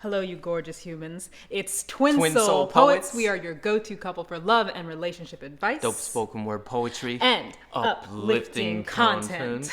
Hello, you gorgeous humans. It's Twin Twin Soul, Soul Poets. Poets. We are your go-to couple for love and relationship advice. Dope spoken word poetry. And uplifting content.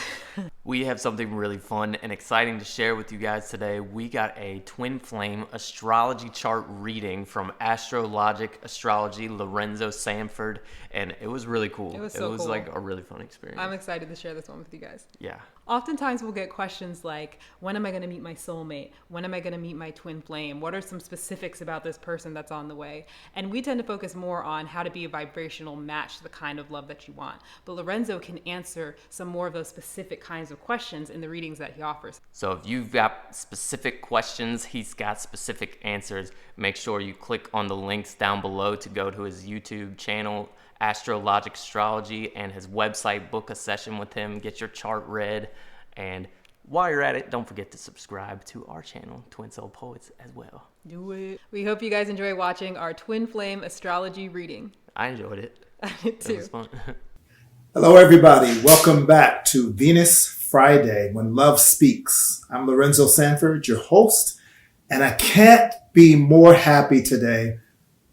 We have something really fun and exciting to share with you guys today. We got a twin flame astrology chart reading from AstroLogic, Astrology, Lorenzo, Sanford, and it was really cool. It was cool. Like a really fun experience. I'm excited to share this one with you guys. Yeah. Oftentimes we'll get questions like, when am I going to meet my soulmate? When am I going to meet my twin flame? What are some specifics about this person that's on the way? And we tend to focus more on how to be a vibrational match to the kind of love that you want. But Lorenzo can answer some more of those specific kinds of questions in the readings that he offers. So if you've got specific questions, he's got specific answers. Make sure you click on the links down below to go to his YouTube channel, AstroLogic Astrology, and his website. Book a session with him, get your chart read, and while you're at it, don't forget to subscribe to our channel, Twin Soul Poets, as well. Do it. We hope you guys enjoy watching our twin flame astrology reading. I enjoyed it. I did too. It was fun. Hello, everybody. Welcome back to Venus Friday, When Love Speaks. I'm Lorenzo Sanford, your host, and I can't be more happy today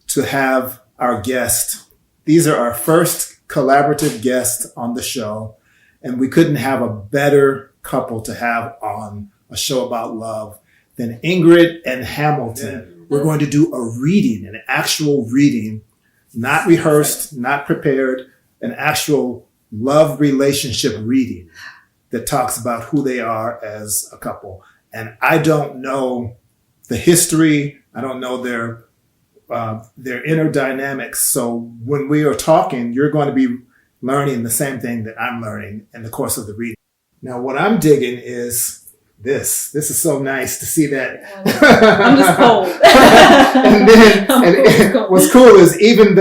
to have our guest. These are our first collaborative guests on the show, and we couldn't have a better couple to have on a show about love than Ingrid and Hamilton. Yeah. We're going to do a reading, an actual reading, not rehearsed, not prepared, an actual love relationship reading that talks about who they are as a couple. And I don't know the history. I don't know their inner dynamics. So when we are talking, you're going to be learning the same thing that I'm learning in the course of the reading. Now, what I'm digging is this. This is so nice to see that. I'm just cold. and what's cool is even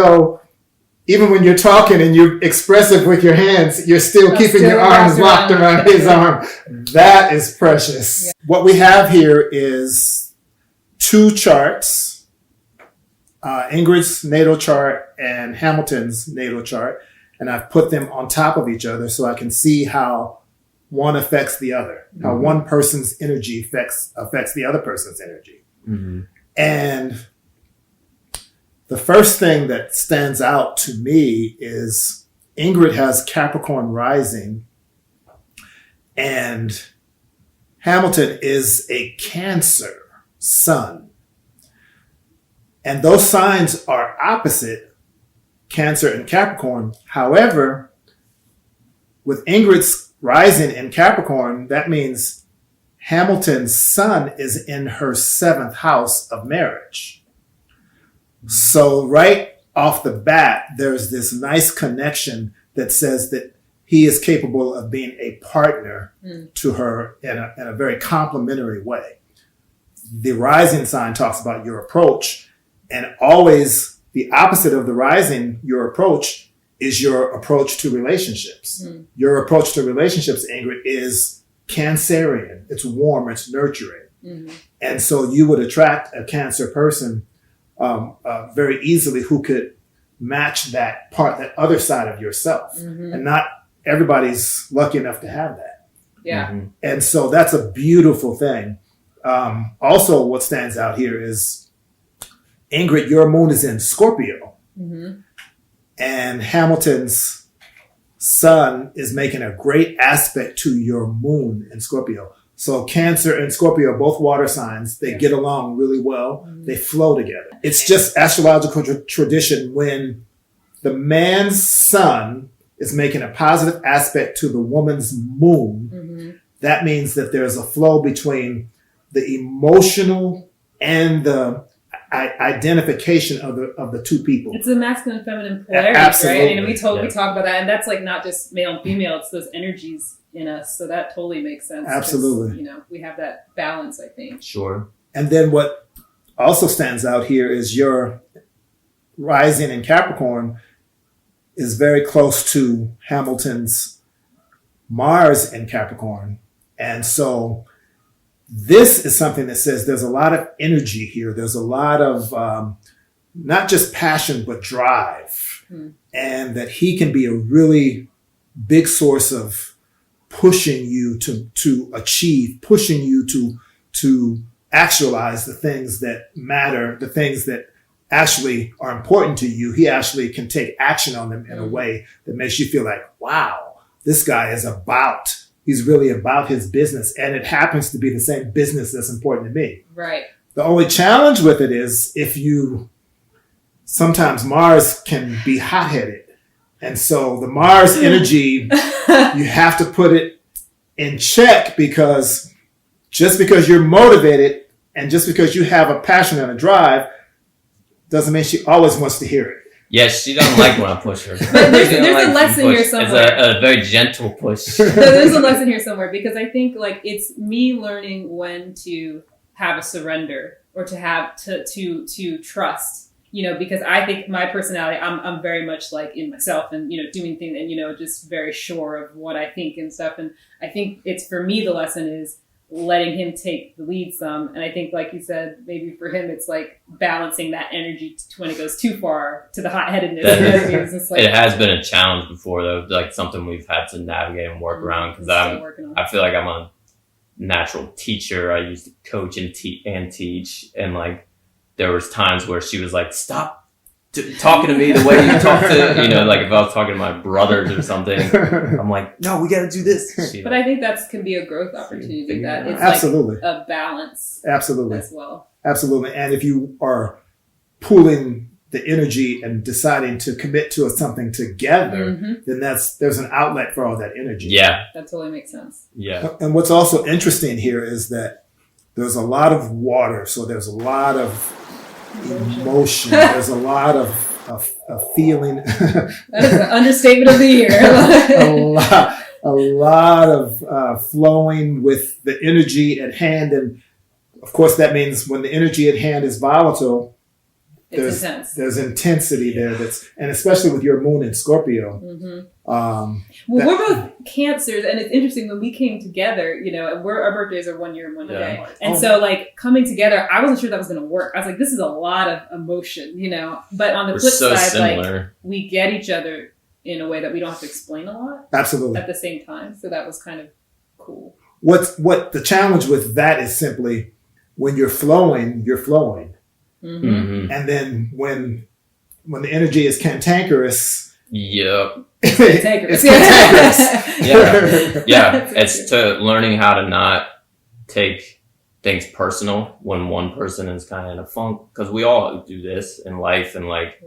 when you're talking and you're expressive with your hands, you're still keeping your arms locked around his arm. That is precious. Yeah. What we have here is two charts. Ingrid's natal chart and Hamilton's natal chart, and I've put them on top of each other so I can see how one affects the other, how one person's energy affects the other person's energy. Mm-hmm. And the first thing that stands out to me is Ingrid has Capricorn rising, and Hamilton is a Cancer sun. And those signs are opposite, Cancer and Capricorn. However, with Ingrid's rising in Capricorn, that means Hamilton's sun is in her 7th house of marriage. So right off the bat, there's this nice connection that says that he is capable of being a partner to her in a very complementary way. The rising sign talks about your approach. And always the opposite of the rising, your approach, is your approach to relationships. Mm. Your approach to relationships, Ingrid, is Cancerian. It's warm, it's nurturing. Mm-hmm. And so you would attract a Cancer person very easily who could match that other side of yourself. Mm-hmm. And not everybody's lucky enough to have that. Yeah. Mm-hmm. And so that's a beautiful thing. Also, what stands out here is Ingrid, your moon is in Scorpio, and Hamilton's sun is making a great aspect to your moon in Scorpio. So Cancer and Scorpio, both water signs, they get along really well. Mm-hmm. They flow together. It's just astrological tradition when the man's sun is making a positive aspect to the woman's moon. Mm-hmm. That means that there's a flow between the emotional and the identification of the two people. It's a masculine and feminine polarity, absolutely. Right? I mean, we talk about that, and that's like not just male and female; it's those energies in us. So that totally makes sense. Absolutely, we have that balance, I think. Sure. And then what also stands out here is your rising in Capricorn is very close to Hamilton's Mars in Capricorn, and so this is something that says there's a lot of energy here. There's a lot of not just passion, but drive. And that he can be a really big source of pushing you to achieve, pushing you to actualize the things that matter, the things that actually are important to you. He actually can take action on them in a way that makes you feel like, wow, this guy he's really about his business. And it happens to be the same business that's important to me. Right. The only challenge with it is sometimes Mars can be hot-headed. And so the Mars energy, you have to put it in check, because just because you're motivated and just because you have a passion and a drive doesn't mean she always wants to hear it. Yeah, she doesn't like when I push her. But there's a lesson here somewhere. It's a very gentle push. There's a lesson here somewhere, because I think like it's me learning when to have a surrender, or to have to trust. Because I think my personality, I'm very much like in myself and, doing things and, just very sure of what I think and stuff. And I think it's, for me, the lesson is letting him take the lead some. And I think, like you said, maybe for him, it's like balancing that energy when it goes too far to the hot-headedness. It's like, it has been a challenge before, though, like something we've had to navigate and work around, because I feel like I'm a natural teacher. I used to coach and teach, and like, there was times where she was like, stop talking to me the way you talk to, like if I was talking to my brothers or something, I'm like, no, we got to do this. But I think that can be a growth opportunity. That it's Absolutely. like a balance. Absolutely. As well. Absolutely. And if you are pooling the energy and deciding to commit to something together, then there's an outlet for all that energy. Yeah. That totally makes sense. Yeah. And what's also interesting here is that there's a lot of water. So there's a lot of emotion. There's a lot of feeling. That is an understatement of the year. a lot of flowing with the energy at hand. And of course, that means when the energy at hand is volatile, it's intense. There's intensity there. And especially with your moon in Scorpio. We're both Cancers, and it's interesting when we came together. And our birthdays are 1 year and 1 day, and so like coming together, I wasn't sure that was going to work. I was like, this is a lot of emotion, But on the flip side, similar. like we get each other in a way that we don't have to explain a lot. Absolutely. At the same time, so that was kind of cool. What the challenge with that is simply when you're flowing, you're flowing. And then when the energy is cantankerous, yep, it's cantankerous. yeah. It's to learning how to not take things personal when one person is kind of in a funk, because we all do this in life, and like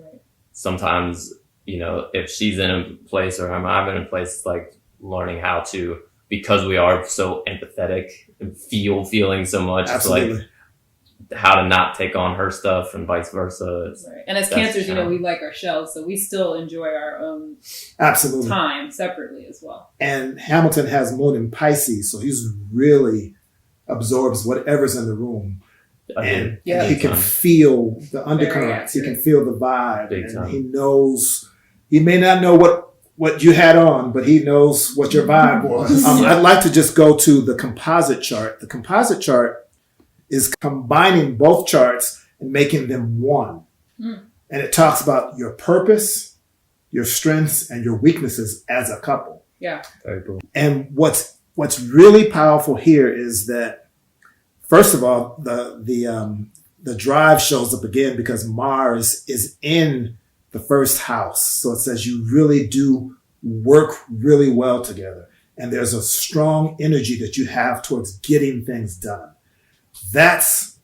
sometimes if she's in a place or I'm in a place, it's like learning how to, because we are so empathetic and feeling so much. Absolutely. It's like how to not take on her stuff and vice versa. Right. And as Cancers, we like our shells, so we still enjoy our own time separately as well. And Hamilton has moon in Pisces, so he's really absorbs whatever's in the room. And he can feel the undercurrents, he can feel the vibe, and he knows, he may not know what you had on, but he knows what your vibe was. I'd like to just go to the composite chart. The composite chart is combining both charts and making them one. And it talks about your purpose, your strengths, and your weaknesses as a couple. Yeah. Very cool. And what's really powerful here is that, first of all, the drive shows up again because Mars is in the first house. So it says you really do work really well together. And there's a strong energy that you have towards getting things done. That's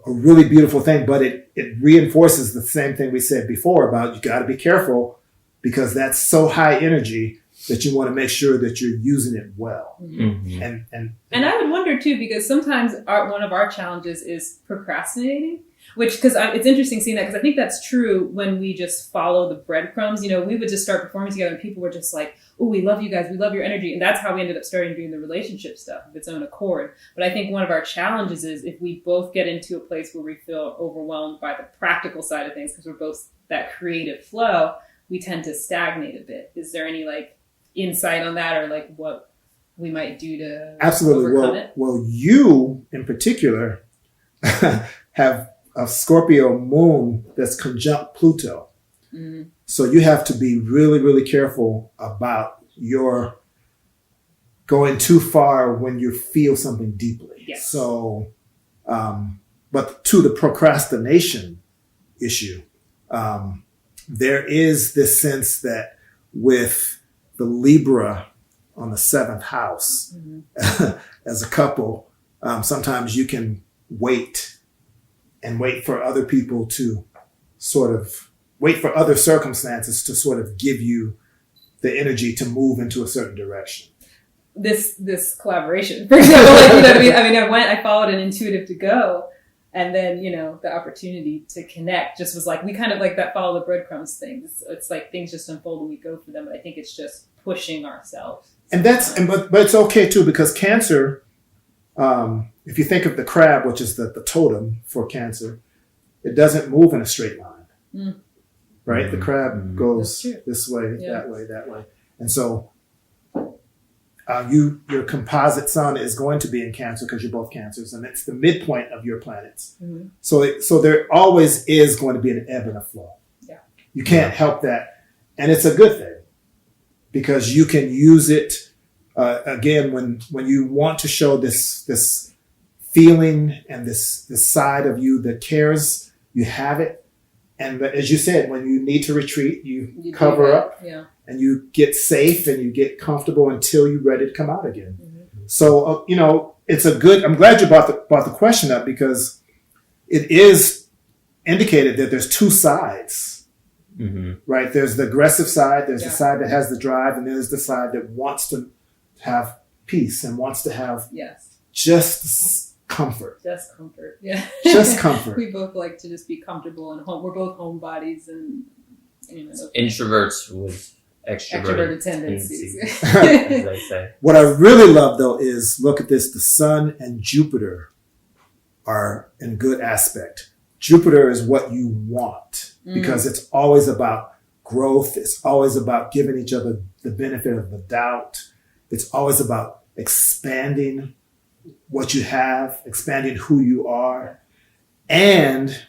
a really beautiful thing, but it reinforces the same thing we said before about you got to be careful, because that's so high energy that you want to make sure that you're using it well. And I would wonder too, because sometimes one of our challenges is procrastinating, because it's interesting seeing that, because I think that's true when we just follow the breadcrumbs. We would just start performing together and people were just like, oh, we love you guys, we love your energy. And that's how we ended up starting doing the relationship stuff of its own accord. But I think one of our challenges is if we both get into a place where we feel overwhelmed by the practical side of things, because we're both that creative flow, we tend to stagnate a bit. Is there any insight on that, or what we might do to overcome it? Well, you in particular have a Scorpio moon that's conjunct Pluto. So you have to be really, really careful about your going too far when you feel something deeply. Yes. So But to the procrastination issue, there is this sense that with the Libra on the 7th house, as a couple, sometimes you can wait for other people to wait for other circumstances to sort of give you the energy to move into a certain direction. This collaboration, for example, I followed an intuitive to go, and then, the opportunity to connect just was like, we kind of like that follow the breadcrumbs thing. It's like things just unfold and we go for them. But I think it's just pushing ourselves. And but it's okay too, because Cancer, if you think of the crab, which is the totem for Cancer, it doesn't move in a straight line, right? The crab goes this way, that way, that way. And so your composite sun is going to be in Cancer because you're both Cancers, and it's the midpoint of your planets. So there always is going to be an ebb and a flow. Yeah. You can't help that. And it's a good thing because you can use it, again, when you want to show this feeling and this side of you that cares, you have it. And as you said, when you need to retreat, you cover up. Yeah. And you get safe and you get comfortable until you're ready to come out again. So, it's I'm glad you brought the question up, because it is indicated that there's two sides, right? There's the aggressive side. There's the side that has the drive, and there's the side that wants to have peace and wants to have just comfort. Just comfort. Yeah. Just comfort. We both like to just be comfortable and home. We're both homebodies, and introverts with extroverted tendencies, as they say. What I really love, though, is look at this. The Sun and Jupiter are in good aspect. Jupiter is what you want, because it's always about growth. It's always about giving each other the benefit of the doubt. It's always about expanding what you have, expanding who you are. And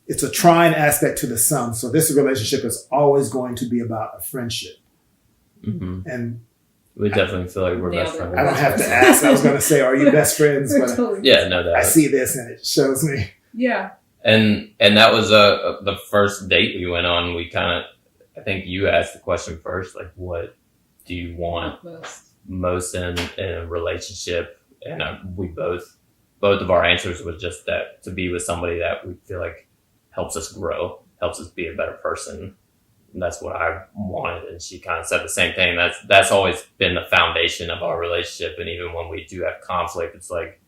it's a trine aspect to the Sun. So this relationship is always going to be about a friendship. And we definitely feel like we're best friends. I don't have to ask. I was going to say, are you best friends? But yeah, no doubt. I see this and it shows me. Yeah. And that was the first date we went on. We I think you asked the question first, like, what do you want most in a relationship? And we both of our answers was just that, to be with somebody that we feel like helps us grow, helps us be a better person. And that's what I wanted. And she kind of said the same thing. That's always been the foundation of our relationship. And even when we do have conflict, it's like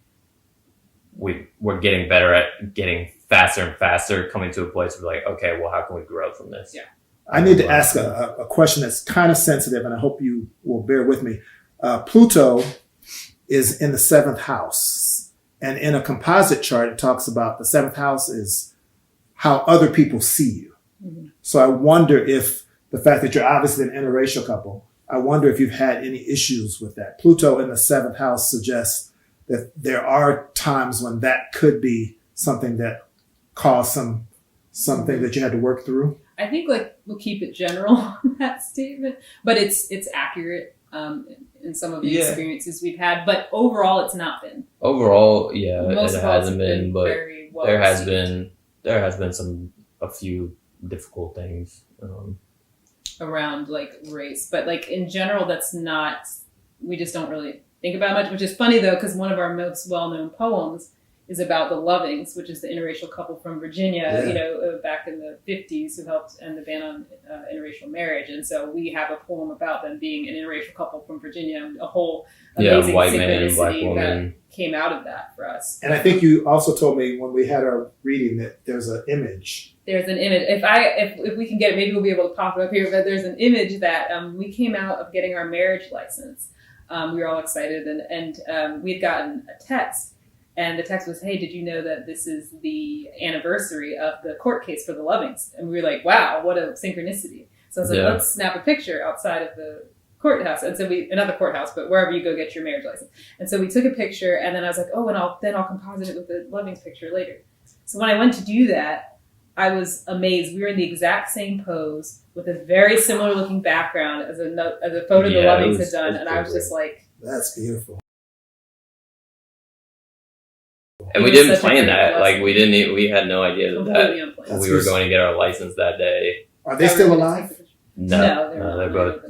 we're getting better at getting faster and faster, coming to a place where we're like, okay, well, how can we grow from this? Yeah. I need to ask a question that's kind of sensitive, and I hope you will bear with me. Pluto is in the 7th house. And in a composite chart, it talks about the 7th house is how other people see you. So I wonder if the fact that you're obviously an interracial couple, I wonder if you've had any issues with that. Pluto in the 7th house suggests that there are times when that could be something that caused something that you had to work through. I think we'll keep it general on that statement, but it's accurate in some of the experiences we've had. But overall, it's not been. Overall, yeah, it hasn't been, but well there has been a few difficult things around race, but in general, that's not. We just don't really think about much, which is funny though, because one of our most well-known poems is about the Lovings, which is the interracial couple from Virginia, back in the 50s, who helped end the ban on interracial marriage. And so we have a poem about them being an interracial couple from Virginia, and a whole amazing white man and black woman that came out of that for us. And I think you also told me when we had our reading that there's an image. There's an image. If we can get it, maybe we'll be able to pop it up here, but there's an image that we came out of getting our marriage license. We were all excited, and we'd gotten a text. And the text was, hey, did you know that this is the anniversary of the court case for the Lovings? And we were like, wow, what a synchronicity. So I was like, let's snap a picture outside of the courthouse. And so not the courthouse, but wherever you go get your marriage license. And so we took a picture, and then I was like, oh, and I'll composite it with the Lovings picture later. So when I went to do that, I was amazed. We were in the exact same pose with a very similar looking background as a photo the Lovings had done. And I was just like, that's beautiful. And we didn't plan that. Like we had no idea that we were going to get our license that day. Are they still alive? No, they're both.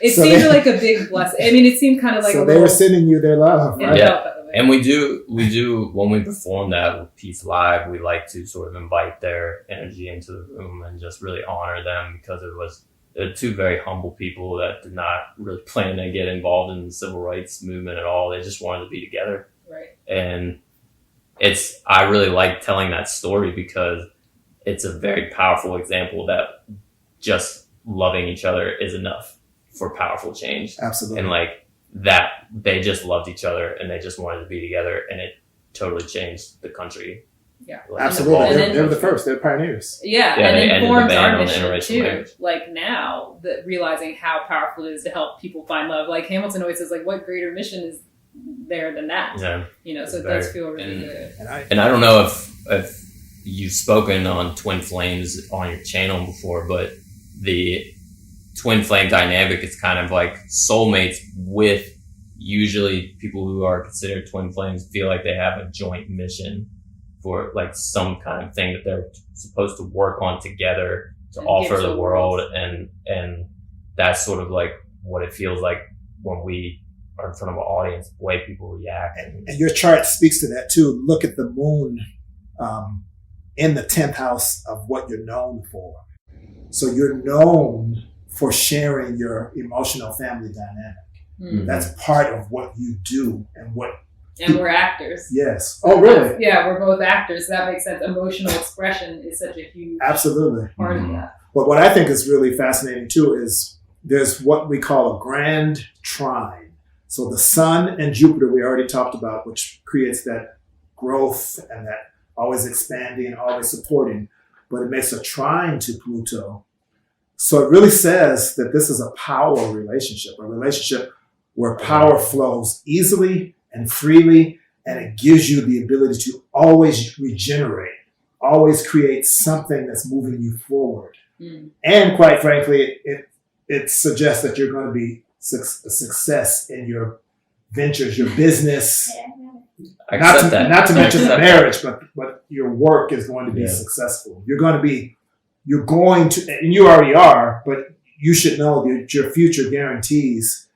It seemed like a big blessing. I mean, it seemed kind of like so they were sending you their love, right? Yeah. And we do when we perform that with Peace Live, we like to sort of invite their energy into the room and just really honor them, because they're two very humble people that did not really plan to get involved in the civil rights movement at all. They just wanted to be together. Right. And I really like telling that story because it's a very powerful example that just loving each other is enough for powerful change. Absolutely. And like that, they just loved each other and they just wanted to be together, and it totally changed the country. Yeah, like, absolutely. They were the first. They're pioneers. Yeah, and it informs our mission too. Like now, realizing how powerful it is to help people find love. Like Hamilton always says, like, what greater mission is there than that? Yeah, so it does feel really good. And I don't know if you've spoken on twin flames on your channel before, but the twin flame dynamic is kind of like soulmates with usually people who are considered twin flames feel like they have a joint mission for like some kind of thing that they're supposed to work on together to offer the world. And that's sort of like what it feels like when we are in front of an audience, the way people react. And your chart speaks to that too. Look at the moon in the 10th house of what you're known for. So you're known for sharing your emotional family dynamic. Mm-hmm. That's part of what you do and we're actors. Yes. Oh, really? Yeah, we're both actors. So that makes sense. Emotional expression is such a huge part of that. But what I think is really fascinating too is there's what we call a grand trine. So the sun and Jupiter we already talked about, which creates that growth and that always expanding and always supporting, but it makes a trine to Pluto. So it really says that this is a power relationship, a relationship where power flows easily and freely, and it gives you the ability to always regenerate, always create something that's moving you forward. And quite frankly, it suggests that you're going to be a success in your ventures, your business. Not to mention the marriage, but your work is going to be successful. You're going to, and you already are, but you should know that your future guarantees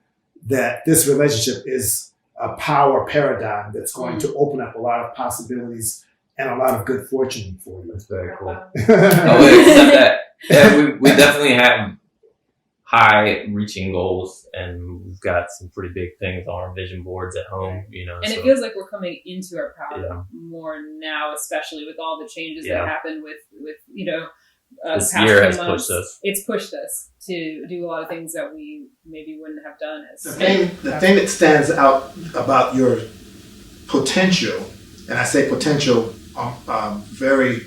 that this relationship is a power paradigm that's going to open up a lot of possibilities and a lot of good fortune for you. That's very cool. Except that we definitely have high reaching goals, and we've got some pretty big things on our vision boards at home, And it feels like we're coming into our power more now, especially with all the changes that happened with this year has pushed us. It's pushed us to do a lot of things that we maybe wouldn't have done. The thing that stands out about your potential, and I say potential very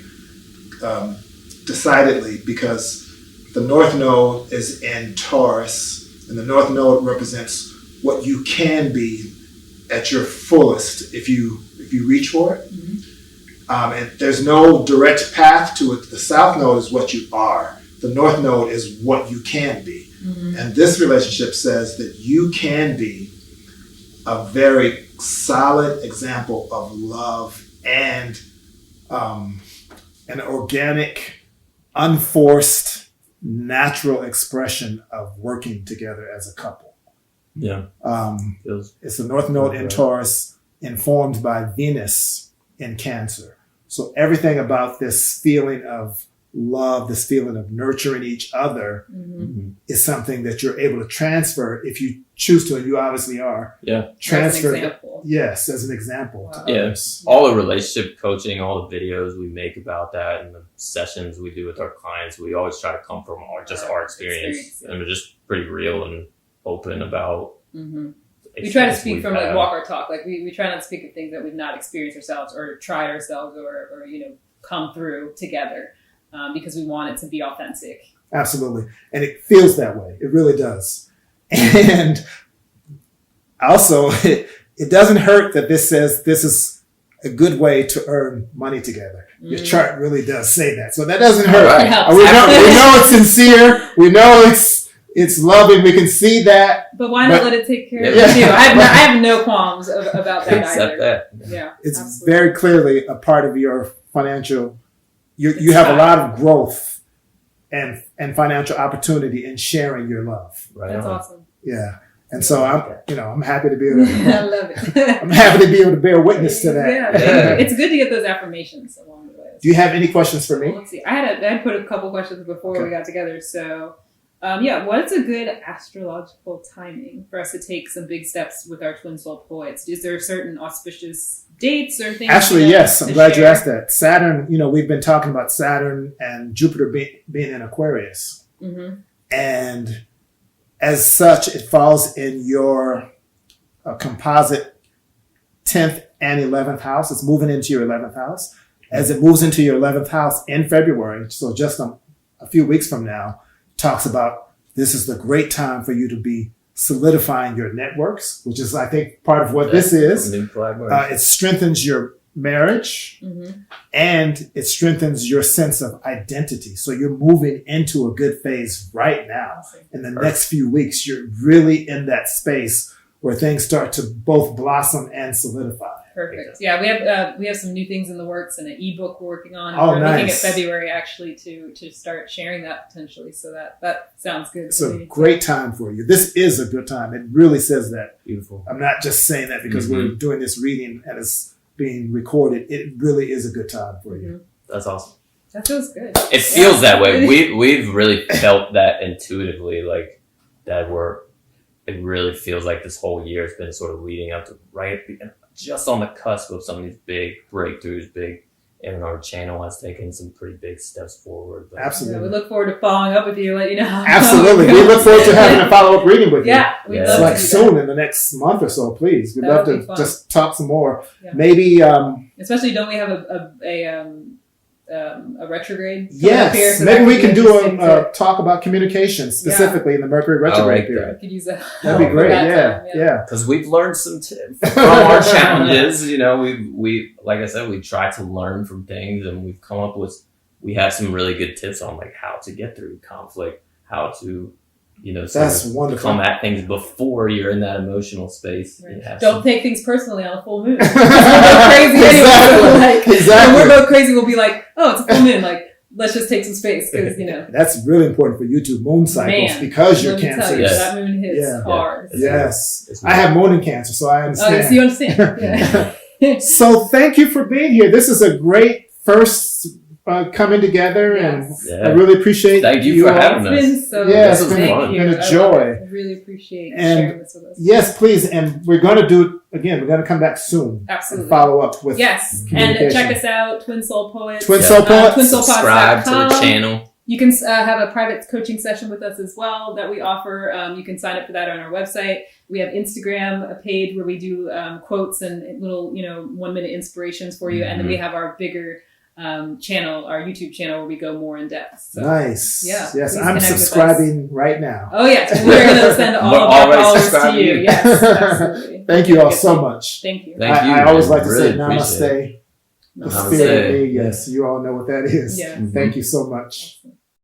decidedly, because the North Node is in Taurus, and the North Node represents what you can be at your fullest if you reach for it. Mm-hmm. And there's no direct path to it. The South Node is what you are. The North Node is what you can be. Mm-hmm. And this relationship says that you can be a very solid example of love and an organic, unforced, natural expression of working together as a couple. Yeah. It's the North Node in Taurus, informed by Venus in Cancer. So everything about this feeling of love, this feeling of nurturing each other is something that you're able to transfer if you choose to, and you obviously are. Yeah. Transfer. As an example. Wow. Yeah. All the relationship coaching, all the videos we make about that, and the sessions we do with our clients, we always try to come from our experience. And we're just pretty real and open about. Mm-hmm. We try to speak from walk our talk. Like we try not to speak of things that we've not experienced ourselves or tried ourselves or come through together, because we want it to be authentic. Absolutely. And it feels that way. It really does. And also it doesn't hurt that this says this is a good way to earn money together. Your chart really does say that. So that doesn't hurt. Right. We know it's sincere. We know It's loving. We can see that. But why not let it take care of Yeah. you? I have no qualms about that Except either. that. Yeah, It's absolutely. very clearly a part of your financial. You It's have a fine. lot of growth and financial opportunity in sharing your love. Right That's on. awesome. Yeah, and so I'm happy to be able to. I love it. I'm happy to be able to bear witness to that. Yeah. It's good to get those affirmations along the way. Do you have any questions for Well, me? let's see. I had put a couple questions before we got together. So, what's a good astrological timing for us to take some big steps with our twin soul poets? Is there certain auspicious dates or things? Actually, yes. I'm to glad you share? asked that. Saturn. We've been talking about Saturn and Jupiter being in Aquarius, Mm-hmm. and as such, it falls in your composite 10th and 11th house. It's moving into your 11th house. As it moves into your 11th house in February, so just a few weeks from now, talks about this is the great time for you to be solidifying your networks, which is, I think, part of what this is. New collaboration. It strengthens your marriage Mm-hmm. and it strengthens your sense of identity. So you're moving into a good phase right now. Awesome. In the next few weeks, you're really in that space where things start to both blossom and solidify. Perfect. Yeah, we have some new things in the works and an ebook we're working on. And Oh, we're looking at nice. February actually to start sharing that potentially. So that sounds good. It's to a me. great time for you. This is a good time. It really says that. Beautiful. I'm not just saying that because we're doing this reading and it's being recorded. It really is a good time for you. That's awesome. That feels good. It feels that way. We've really felt that intuitively, like that it really feels like this whole year has been sort of leading up to just on the cusp of some of these big breakthroughs. And our channel has taken some pretty big steps forward. But Absolutely. Yeah, we look forward to following up with you, let you know how Absolutely. We look forward to having a follow-up reading with you. Yeah, we'd Yeah. love Like to do soon in the next month or so, please. We'd That love would be to fun. just talk some more. Yeah. Maybe, that. Especially, don't we have a retrograde? coming up here, yes, so maybe that we could can be do interesting a talk about communication, specifically in the Mercury retrograde like period. We could use that. That'd be for great. that Yeah, time, yeah. because we've learned some tips from our challenges. We like I said, we try to learn from things, and we have some really good tips on like how to get through conflict, how to sort That's of wonderful. come at things before you're in that emotional space. Right. You have Don't some- take things personally on a full moon. We're both crazy anyway. Exactly. Like, Exactly. When we're both crazy, we'll be like, "Oh, it's a full moon. Like, let's just take some space because That's really important for you two moon cycles man, because you're let me tell Cancer. you, Yes. that moon hits Yeah. hard. Yes. It's I have moon in Cancer, so I Oh, understand. so you understand? Yeah. So thank you for being here. This is a great first coming together, Yes. and I really appreciate Thank you for all. having It's us. been so Yeah, it's good. been Thank fun. you. Been a I love joy. it. I really appreciate And sharing this with us. Yes, please. And we're going to do it again. We're going to come back soon Absolutely. and follow up with Yes, and communication. check us out, Twin Soul Poets. Twin Soul Poets. Subscribe to the TwinSoulPods.com. channel. You can have a private coaching session with us as well that we offer. You can sign up for that on our website. We have Instagram, a page where we do quotes and little 1 minute inspirations for you, and then we have our bigger channel, our YouTube channel, where we go more in depth. So. Nice. Yeah, Yes, please I'm connect with subscribing right now. Oh yes, we're going to send all We're of our already followers to subscribing. you. Yes, absolutely. Thank you all so much. Thank you. Thank you. I always man. like to Really say appreciate it. namaste. The Namaste. spirit of me. Yes, you all know what that is. Yeah. Thank you so much. Awesome.